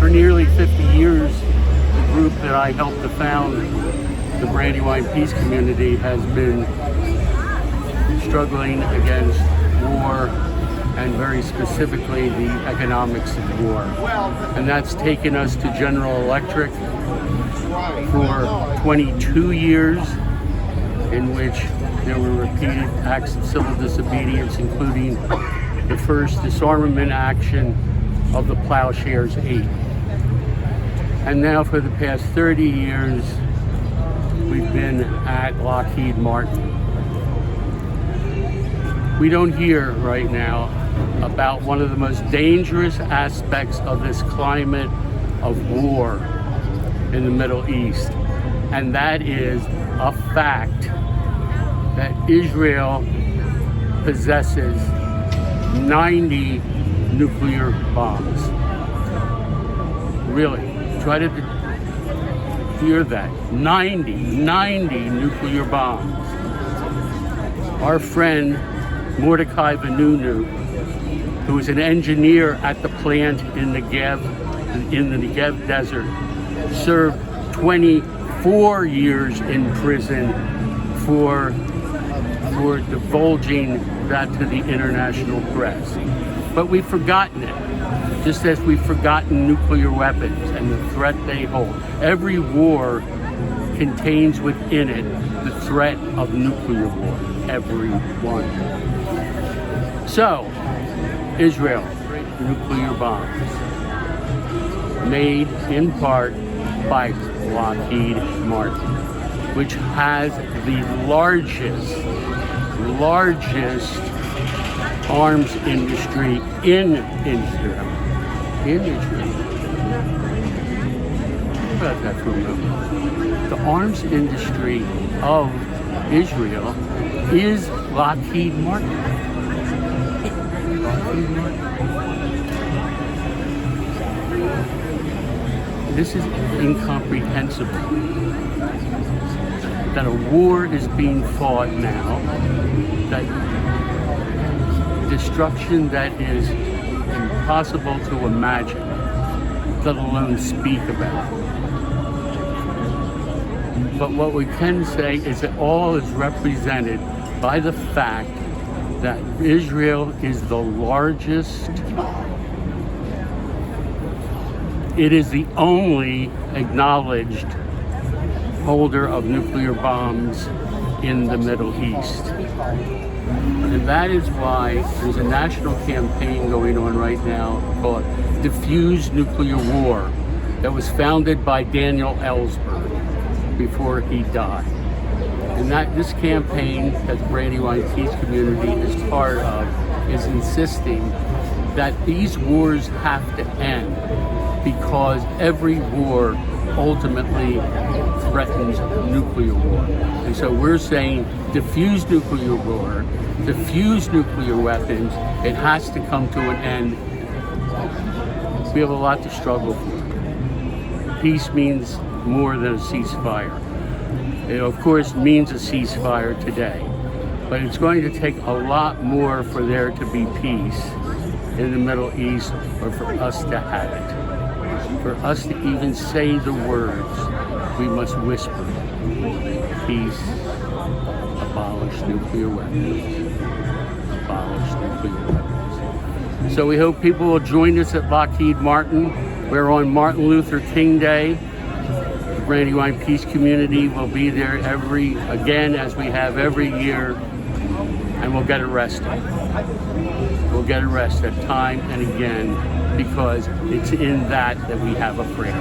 For nearly 50 years, the group that I helped to found, the Brandywine Peace Community, has been struggling against war, and very specifically the economics of war. And that's taken us to General Electric for 22 years, in which there were repeated acts of civil disobedience, including the first disarmament action of the Plowshares 8. And now for the past 30 years, we've been at Lockheed Martin. We don't hear right now about one of the most dangerous aspects of this climate of war in the Middle East, and that is a fact that Israel possesses 90 nuclear bombs. Really, try to hear that. 90 nuclear bombs. Our friend Mordecai Vanunu, who was an engineer at the plant in the Negev Desert, served 24 years in prison for divulging that to the international press. But we've forgotten it, just as we've forgotten nuclear weapons and the threat they hold. Every war contains within it the threat of nuclear war, every one. So, Israel, nuclear bombs, made in part by Lockheed Martin, which has the largest arms industry in Israel. Think about that for a moment. The arms industry of Israel is Lockheed Martin. This is incomprehensible that a war is being fought now, that destruction that is impossible to imagine, let alone speak about. But what we can say is that all is represented by the fact that Israel is the largest, it is the only acknowledged holder of nuclear bombs in the Middle East. And that is why there's a national campaign going on right now called Defuse Nuclear War that was founded by Daniel Ellsberg before he died. And this campaign that the Brandywine Peace Community is part of is insisting that these wars have to end, because every war ultimately threatens nuclear war. And so we're saying diffuse nuclear war, diffuse nuclear weapons. It has to come to an end. We have a lot to struggle for. Peace means more than a ceasefire. It, of course, means a ceasefire today, but it's going to take a lot more for there to be peace in the Middle East, or for us to have it. For us to even say the words, we must whisper, peace, abolish nuclear weapons, abolish nuclear weapons. So we hope people will join us at Lockheed Martin. We're on Martin Luther King Day. Brandywine Peace Community will be there again, as we have every year, and we'll get arrested. We'll get arrested time and again, because it's in that we have a prayer.